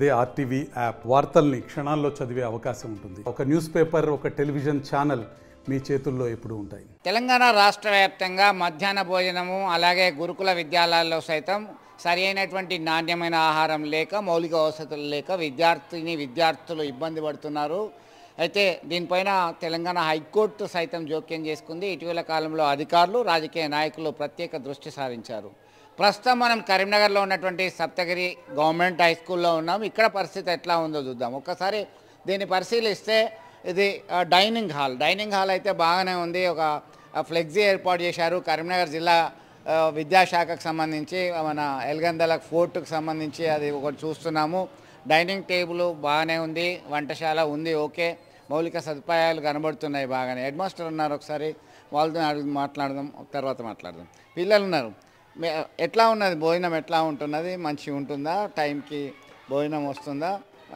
అదే RTV app వార్తల్ని క్షణాల్లో చదివే అవకాశం ఉంటుంది. ఒక న్యూస్ పేపర్, ఒక టెలివిజన్ ఛానల్ మీ చేతుల్లో ఎప్పుడూ ఉంటాయి. తెలంగాణ రాష్ట్ర వ్యాప్తంగా మధ్యాహ్న భోజనము అలాగే గురుకుల విద్యాలయాల్లో సైతం సరి అయినటువంటి నాణ్యమైన ఆహారం లేక, మౌలిక వసతులు లేక విద్యార్థులు ఇబ్బంది పడుతున్నారు. అయితే దీనిపైన తెలంగాణ హైకోర్టు సైతం జోక్యం చేసుకుంది. ఇటీవల కాలంలో అధికారులు, రాజకీయ నాయకులు ప్రత్యేక దృష్టి సారించారు. ప్రస్తుతం మనం కరీంనగర్లో ఉన్నటువంటి సప్తగిరి గవర్నమెంట్ హై స్కూల్లో ఉన్నాం. ఇక్కడ పరిస్థితి ఎట్లా ఉందో చూద్దాం. ఒక్కసారి దీన్ని పరిశీలిస్తే ఇది డైనింగ్ హాల్ అయితే బాగానే ఉంది. ఒక ఫ్లెక్సీ ఏర్పాటు చేశారు. కరీంనగర్ జిల్లా విద్యాశాఖకు సంబంధించి, మన ఎల్గందల ఫోర్టుకు సంబంధించి అది ఒకటి చూస్తున్నాము. డైనింగ్ టేబుల్ బాగానే ఉంది, వంటశాల ఉంది, ఓకే, మౌలిక సదుపాయాలు కనబడుతున్నాయి బాగానే. హెడ్ మాస్టర్ ఉన్నారు, ఒకసారి వాళ్ళతో మాట్లాడదాం, తర్వాత మాట్లాడదాం. పిల్లలు ఉన్నారు. ఎట్లా ఉన్నది భోజనం, ఎట్లా ఉంటున్నది? మంచిగా ఉంటుందా? టైంకి భోజనం వస్తుందా?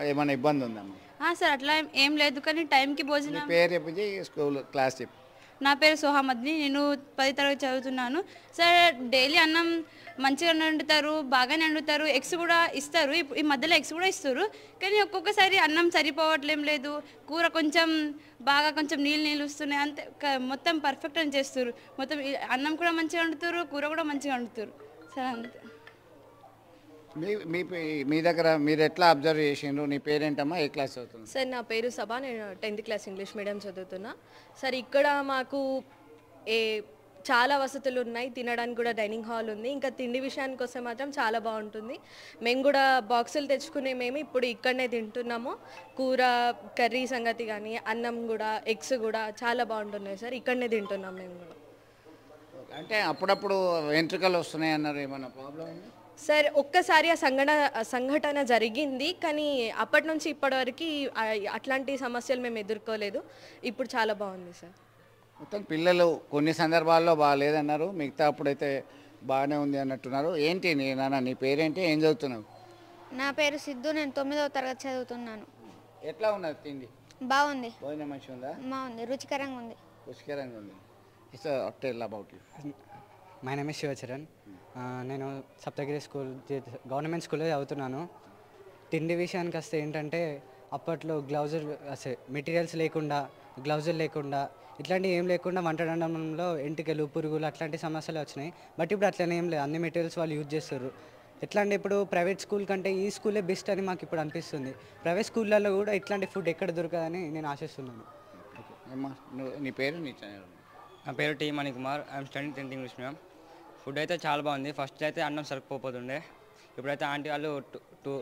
ఏమైనా ఇబ్బంది ఉందమ్మా? సార్ అట్లా ఏం లేదు, కానీ టైంకి భోజనం. పేరు చెప్పి స్కూల్ క్లాస్ చెప్పి. నా పేరు సోహామద్ని, నేను 10వ తరగతి చదువుతున్నాను. సార్ డైలీ అన్నం మంచిగా వండుతారు, బాగానే వండుతారు, ఎగ్స్ కూడా ఇస్తారు. ఈ మధ్యలో ఎగ్స్ కూడా ఇస్తారు, కానీ ఒక్కొక్కసారి అన్నం సరిపోవట్లేం లేదు. కూర కొంచెం నీళ్ళు వస్తున్నాయి అంతే. మొత్తం పర్ఫెక్ట్ అని చేస్తారు. మొత్తం అన్నం కూడా మంచిగా వండుతారు, కూర కూడా మంచిగా వండుతారు సార్. అంతే. మీ దగ్గర మీరు ఎట్లా అబ్జర్వ్ చేసిండ్రు? నీ పేరేంటమ్మా, ఏ క్లాస్ చదువుతున్నా? సార్ నా పేరు సభా, నేను 10th క్లాస్ ఇంగ్లీష్ మీడియం చదువుతున్నా. సార్ ఇక్కడ మాకు చాలా వసతులు ఉన్నాయి. తినడానికి కూడా డైనింగ్ హాల్ ఉంది. ఇంకా తిండి విషయానికి వస్తే మాత్రం చాలా బాగుంటుంది. మేము కూడా బాక్సులు తెచ్చుకునే మేము ఇప్పుడు ఇక్కడనే తింటున్నాము. కూర, కర్రీ సంగతి కానీ, అన్నం కూడా, ఎగ్స్ కూడా చాలా బాగుంటున్నాయి సార్. ఇక్కడనే తింటున్నాం మేము కూడా. అంటే అప్పుడప్పుడు వెంట్రుకలు వస్తున్నాయి అన్నారు, ఏమన్నా ప్రాబ్లం ఉంది? సార్ ఒక్కసారి సంఘటన జరిగింది, కానీ అప్పటి నుంచి ఇప్పటివరకు అట్లాంటి సమస్యలు మేము ఎదుర్కోలేదు. ఇప్పుడు చాలా బాగుంది సార్. మొత్తం పిల్లలు కొన్ని సందర్భాల్లో బాగాలేదన్నారు, మిగతా అప్పుడైతే బాగానే ఉంది అన్నట్టున్నారు. ఏంటి నీ పేరేంటి, ఏం చదువుతున్నావు? నా పేరు సిద్ధు, నేను 9వ తరగతి చదువుతున్నాను. ఎట్లా ఉన్నది తిండి? బాగుంది. భోజనం మంచిగా ఉందా? బాగుంది, రుచికరంగా ఉంది. రుచికరంగా ఉంది. Tell about you. My name is Shivacharan. నేను సప్తగిరి స్కూల్, గవర్నమెంట్ స్కూల్లో చదువుతున్నాను. తిండి విషయానికి వస్తే ఏంటంటే, అప్పట్లో మెటీరియల్స్ లేకుండా, గ్లౌజులు లేకుండా, ఇట్లాంటివి ఏం లేకుండా వంటడంలో ఎంటికలు, పురుగులు అట్లాంటి సమస్యలు వచ్చినాయి. బట్ ఇప్పుడు అట్లనే ఏం లేదు, అన్ని మెటీరియల్స్ వాళ్ళు యూజ్ చేస్తారు. ఎట్లా అంటే ఇప్పుడు ప్రైవేట్ స్కూల్ కంటే ఈ స్కూలే బెస్ట్ అని మాకు ఇప్పుడు అనిపిస్తుంది. ప్రైవేట్ స్కూళ్ళల్లో కూడా ఇట్లాంటి ఫుడ్ ఎక్కడ దొరకదని నేను ఆశిస్తున్నాను. నీ పేరు? నా పేరు T Manikumar. I'm studying 10th English medium. Food అయితే చాలా బాగుంది. ఫస్ట్ అయితే అన్నం సరిపోతుండే, ఇప్పుడైతే ఆంటీ వాళ్ళు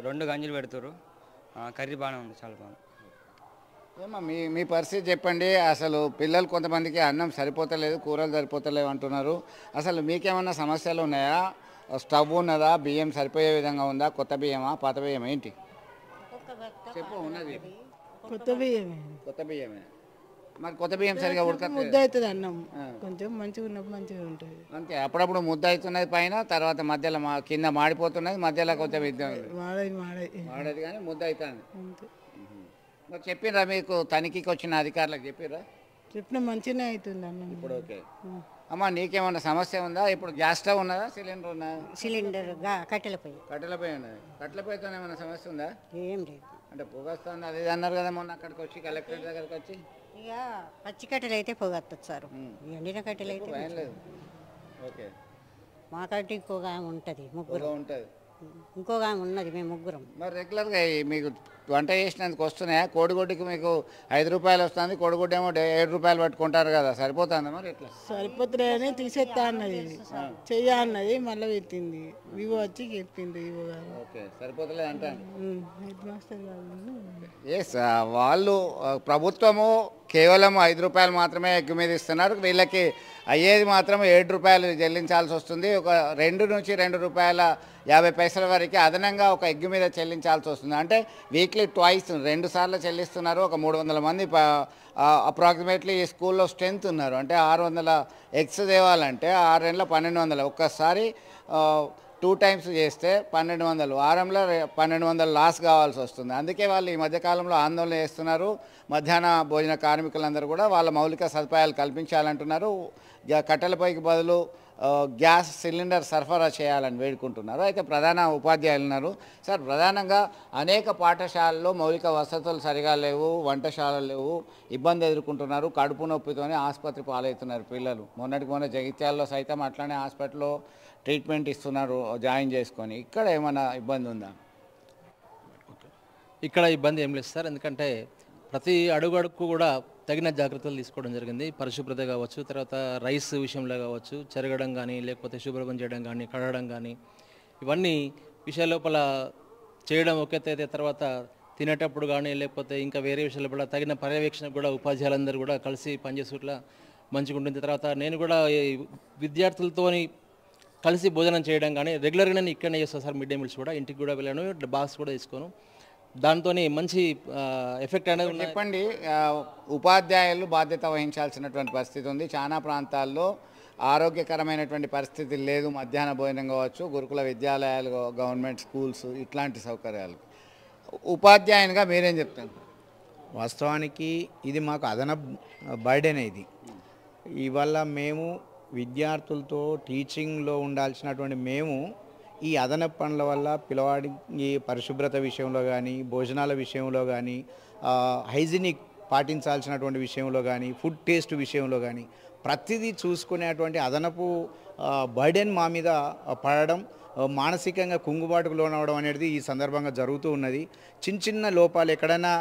2 గంజులు పెడుతున్నారు. కర్రీ బాగానే ఉంది, చాలా బాగుంది. ఏమో మీ పరిస్థితి చెప్పండి. అసలు పిల్లలు కొంతమందికి అన్నం సరిపోతలేదు, కూరలు సరిపోతలేవు అంటున్నారు. అసలు మీకేమన్నా సమస్యలు ఉన్నాయా? స్టవ్ ఉన్నదా? బియ్యం సరిపోయే విధంగా ఉందా? కొత్త బియ్యమా, పాత బియ్యం ఏంటి చెప్పు? ఉన్నది కొత్త బియ్యమే. మరి కొత్త బియ్యం సరిగా ముద్ద అవుతుంది, అన్నం కొంచెం మంచిగా ఉన్నప్పుడు మంచిగా ఉంటుంది అంతే. అప్పుడప్పుడు ముద్ద అవుతున్నది పైన, తర్వాత మధ్యలో కింద మాడిపోతున్నది, మధ్యలో కొంచెం మాడేది కానీ ముద్ద అవుతుంది. మరి చెప్పినరా మీకు? తనిఖీకి వచ్చిన అధికారులకు చెప్పిన మంచిగానే అవుతుంది అన్నం ఇప్పుడు. ఓకే అమ్మా, నీకేమన్నా సమస్య ఉందా? ఇప్పుడు గ్యాస్ స్టవ్ ఉన్నదా, సిలిండర్ ఉన్నదా? సిలిండర్, కట్టెల పొయ్యి ఉన్నది. కట్టెల పొయ్యితో ఏమైనా సమస్య ఉందా? ఏం లేదు. అంటే పొగ వస్తుంది అది అన్నారు కదా మొన్న అక్కడికి వచ్చి, కలెక్టరేట్ దగ్గరికి వచ్చి. ఇక పచ్చి కట్టెలు అయితే పొగ వస్తుంది సార్, ఎండిన కట్టెలు అయితే భయం లేదు. ఓకే, మా కట్టి ఇంకోగా ఉంటుంది, ముగ్గురు ఉంటుంది, ఇంకోగా ఉన్నది, మేము ముగ్గురం. మరి రెగ్యులర్గా మీకు వంట చేసినందుకు వస్తున్నాయా? కోడిగుడ్డుకి మీకు 5 రూపాయలు వస్తుంది, కోడిగుడ్డు ఏమో 7 రూపాయలు పట్టుకుంటారు కదా, సరిపోతుందా? మరి ఎట్లా? సరిపోతున్నాయని తీసేస్తా అన్నది, చెయ్య అన్నది, మళ్ళీ పెట్టింది. వివో వచ్చి చెప్పింది, వివో గారు. ఓకే, సరిపోతలేదు అంటాను. హెడ్ మాస్టర్ గారు ఎస్, వాళ్ళు ప్రభుత్వము కేవలం 5 రూపాయలు మాత్రమే ఎగ్గు మీద ఇస్తున్నారు. వీళ్ళకి అయ్యేది మాత్రం 7 రూపాయలు చెల్లించాల్సి వస్తుంది. ఒక 2 నుంచి 2 రూపాయల 50 పైసల వరకు అదనంగా ఒక ఎగ్గు మీద చెల్లించాల్సి వస్తుంది. అంటే వీక్లీ ట్వైస్ 2 సార్లు చెల్లిస్తున్నారు. ఒక 300 మంది అప్రాక్సిమేట్లీ ఈ స్కూల్లో స్ట్రెంత్ ఉన్నారు. అంటే 600 ఎగ్స్ తేవాలంటే 6 నెలల 1200, ఒక్కసారి 2 టైమ్స్ చేస్తే 1200, వారంలో 1200 లాస్ కావాల్సి వస్తుంది. అందుకే వాళ్ళు ఈ మధ్యకాలంలో ఆందోళన చేస్తున్నారు. మధ్యాహ్న భోజన కార్మికులందరూ కూడా వాళ్ళ మౌలిక సదుపాయాలు కల్పించాలంటున్నారు. కట్టెల పొయ్యికి బదులు గ్యాస్ సిలిండర్ సరఫరా చేయాలని వేడుకుంటున్నారు. అయితే ప్రధాన ఉపాధ్యాయులు ఉన్నారు. సార్, ప్రధానంగా అనేక పాఠశాలల్లో మౌలిక వసతులు సరిగా లేవు, వంటశాలలు లేవు, ఇబ్బంది ఎదుర్కొంటున్నారు. కడుపు నొప్పితోనే ఆసుపత్రి పాలవుతున్నారు పిల్లలు. మొన్న జగిత్యాలలో సైతం అట్లానే హాస్పిటల్లో ట్రీట్మెంట్ ఇస్తున్నారు జాయిన్ చేసుకొని. ఇక్కడ ఏమైనా ఇబ్బంది ఉందా? ఇక్కడ ఇబ్బంది ఏం లేదు సార్, ఎందుకంటే ప్రతి అడుగు కూడా తగిన జాగ్రత్తలు తీసుకోవడం జరిగింది. పరిశుభ్రత కావచ్చు, తర్వాత రైస్ విషయంలో కావచ్చు, చెరగడం కానీ లేకపోతే శుభ్రం చేయడం కానీ, కడగడం కానీ, ఇవన్నీ విషయాల లోపల చేయడం ఒకే తర్వాత తినేటప్పుడు కానీ లేకపోతే ఇంకా వేరే విషయాలు కూడా తగిన పర్యవేక్షణ కూడా ఉపాధ్యాయులందరూ కూడా కలిసి పనిచేసేట్లా మంచిగా ఉంటుంది. తర్వాత నేను కూడా విద్యార్థులతోని కలిసి భోజనం చేయడం కానీ రెగ్యులర్గా నేను ఇక్కడనే చేస్తాను సార్. మిడ్ డే మీల్స్ కూడా ఇంటికి కూడా వెళ్ళాను, బాక్స్ కూడా తీసుకోను. దాంతో మంచి ఎఫెక్ట్ అనేది ఉంది. చెప్పండి, ఉపాధ్యాయులు బాధ్యత వహించాల్సినటువంటి పరిస్థితి ఉంది. చాలా ప్రాంతాల్లో ఆరోగ్యకరమైనటువంటి పరిస్థితి లేదు. మధ్యాహ్న భోజనం కావచ్చు, గురుకుల విద్యాలయాలు, గవర్నమెంట్ స్కూల్స్, ఇట్లాంటి సౌకర్యాలు. ఉపాధ్యాయునిగా మీరేం చెప్తారు? వాస్తవానికి ఇది మాకు అదనపు బర్డెన్. ఇది ఇవాళ మేము విద్యార్థులతో టీచింగ్లో ఉండాల్సినటువంటి మేము ఈ అదనపు పనుల వల్ల పిల్లవాడికి పరిశుభ్రత విషయంలో కానీ, భోజనాల విషయంలో కానీ, హైజీనిక్ పాటించాల్సినటువంటి విషయంలో కానీ, ఫుడ్ టేస్ట్ విషయంలో కానీ ప్రతిదీ చూసుకునేటువంటి అదనపు బర్డెన్ మా మీద పడడం, మానసికంగా కుంగుబాటుకు లోనవడం అనేది ఈ సందర్భంగా జరుగుతూ ఉన్నది. చిన్న లోపాలు ఎక్కడైనా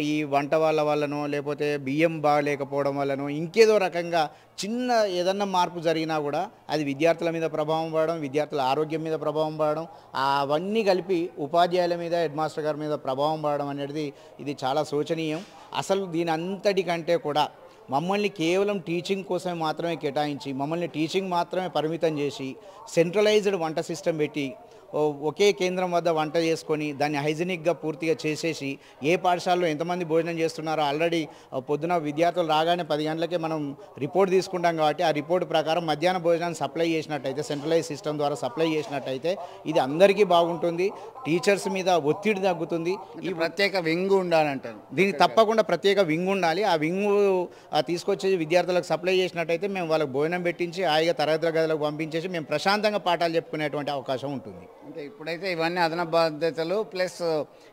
ఈ వంట వాళ్ళ వల్లనో లేకపోతే బియ్యం బాగలేకపోవడం వల్లనో ఇంకేదో రకంగా చిన్న ఏదన్నా మార్పు జరిగినా కూడా అది విద్యార్థుల మీద ప్రభావం పడడం, విద్యార్థుల ఆరోగ్యం మీద ప్రభావం పడడం, అవన్నీ కలిపి ఉపాధ్యాయుల మీద, హెడ్ మాస్టర్ గారి మీద ప్రభావం పడడం అనేది ఇది చాలా శోచనీయం. అసలు దీని అంతటికంటే కూడా మమ్మల్ని కేవలం టీచింగ్ కోసమే మాత్రమే కేటాయించి, మమ్మల్ని టీచింగ్ మాత్రమే పరిమితం చేసి సెంట్రలైజ్డ్ వంట సిస్టమ్ పెట్టి ఒకే కేంద్రం వద్ద వంట చేసుకొని దాన్ని హైజీనిక్గా పూర్తిగా చేసేసి ఏ పాఠశాలలో ఎంతమంది భోజనం చేస్తున్నారో ఆల్రెడీ పొద్దున విద్యార్థులు రాగానే 10 గంటలకే మనం రిపోర్ట్ తీసుకుంటాం కాబట్టి ఆ రిపోర్ట్ ప్రకారం మధ్యాహ్న భోజనాన్ని సప్లై చేసినట్టయితే, సెంట్రలైజ్ సిస్టమ్ ద్వారా సప్లై చేసినట్టయితే ఇది అందరికీ బాగుంటుంది. టీచర్స్ మీద ఒత్తిడి తగ్గుతుంది. ఈ ప్రత్యేక వింగ్ ఉండాలంటారు. దీనికి తప్పకుండా ప్రత్యేక వింగ్ ఉండాలి. ఆ వింగ్ తీసుకొచ్చి విద్యార్థులకు సప్లై చేసినట్టయితే మేము వాళ్ళకి భోజనం పెట్టించి హాయిగా తరగతి గదులకు పంపించేసి మేము ప్రశాంతంగా పాఠాలు చెప్పుకునేటువంటి అవకాశం ఉంటుంది. అంటే ఇప్పుడైతే ఇవన్నీ అదనపు బాధ్యతలు ప్లస్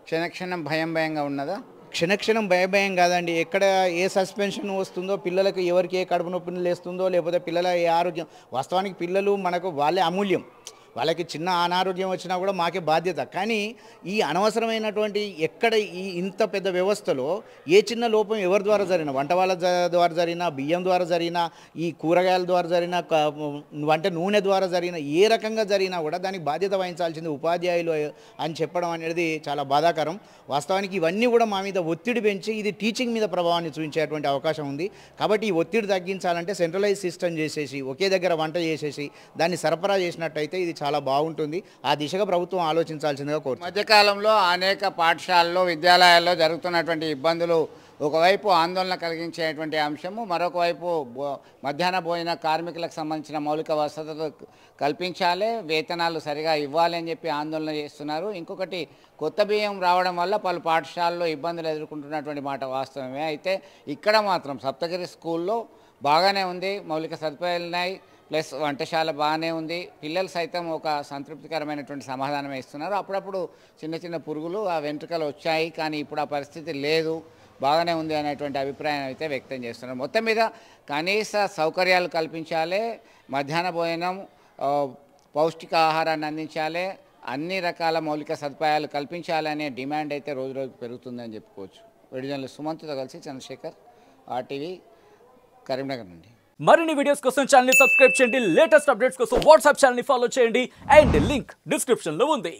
క్షణక్షణం భయంగా ఉన్నదా? క్షణక్షణం భయం కాదండి. ఎక్కడ ఏ సస్పెన్షన్ వస్తుందో, పిల్లలకు ఎవరికి ఏ కడుపు నొప్పిని లేస్తుందో, లేకపోతే పిల్లల ఏ ఆరోగ్యం, వాస్తవానికి పిల్లలు మనకు వాళ్ళే అమూల్యం. వాళ్ళకి చిన్న అనారోగ్యం వచ్చినా కూడా మాకే బాధ్యత. కానీ ఈ అనవసరమైనటువంటి ఎక్కడ ఈ ఇంత పెద్ద వ్యవస్థలో ఏ చిన్న లోపం ఎవరి ద్వారా జరిగినా, వంట వాళ్ళ ద్వారా జరిగినా, బియ్యం ద్వారా జరిగినా, ఈ కూరగాయల ద్వారా జరిగినా, వంట నూనె ద్వారా జరిగినా, ఏ రకంగా జరిగినా కూడా దానికి బాధ్యత వహించాల్సింది ఉపాధ్యాయులు అని చెప్పడం అనేది చాలా బాధాకరం. వాస్తవానికి ఇవన్నీ కూడా మా మీద ఒత్తిడి పెంచి ఇది టీచింగ్ మీద ప్రభావాన్ని చూపించేటువంటి అవకాశం ఉంది. కాబట్టి ఈ ఒత్తిడి తగ్గించాలంటే సెంట్రలైజ్ సిస్టమ్ చేసేసి ఒకే దగ్గర వంట చేసేసి దాన్ని సరఫరా చేసినట్టయితే ఇది చాలా బాగుంటుంది. ఆ దిశగా ప్రభుత్వం ఆలోచించాల్సిందిగా కోరుతున్నాను. మధ్యకాలంలో అనేక పాఠశాలల్లో, విద్యాలయాల్లో జరుగుతున్నటువంటి ఇబ్బందులు ఒకవైపు ఆందోళన కలిగించేటువంటి అంశము, మరొక వైపు మధ్యాహ్న భోజన కార్మికులకు సంబంధించిన మౌలిక వసతులు కల్పించాలి, వేతనాలు సరిగా ఇవ్వాలి అని చెప్పి ఆందోళన చేస్తున్నారు. ఇంకొకటి, కొత్త బియ్యం రావడం వల్ల పలు పాఠశాలల్లో ఇబ్బందులు ఎదుర్కొంటున్నటువంటి మాట వాస్తవమే. అయితే ఇక్కడ మాత్రం సప్తగిరి స్కూల్లో బాగానే ఉంది, మౌలిక సదుపాయాలు ఉన్నాయి, ప్లస్ వంటశాల బాగానే ఉంది. పిల్లలు సైతం ఒక సంతృప్తికరమైనటువంటి సమాధానమే ఇస్తున్నారు. అప్పుడప్పుడు చిన్న పురుగులు, ఆ వెంట్రుకలు వచ్చాయి, కానీ ఇప్పుడు ఆ పరిస్థితి లేదు, బాగానే ఉంది అనేటువంటి అభిప్రాయం అయితే వ్యక్తం చేస్తున్నారు. మొత్తం మీద కనీస సౌకర్యాలు కల్పించాలి, మధ్యాహ్న భోజనం, పౌష్టికాహారాన్ని అందించాలి, అన్ని రకాల మౌలిక సదుపాయాలు కల్పించాలి అనే డిమాండ్ అయితే రోజు పెరుగుతుందని చెప్పుకోవచ్చు. వీడియోలో సుమంత్తో కలిసి చంద్రశేఖర్, RTV, కరీంనగర్ నుండి. మరిన్ని వీడియోస్ కోసం ఛానల్ ని సబ్స్క్రైబ్ చేయండి, లేటెస్ట్ అప్డేట్స్ కోసం వాట్సాప్ ఛానల్ ని ఫాలో చేయండి, అండ్ లింక్ డిస్క్రిప్షన్ లో ఉంది.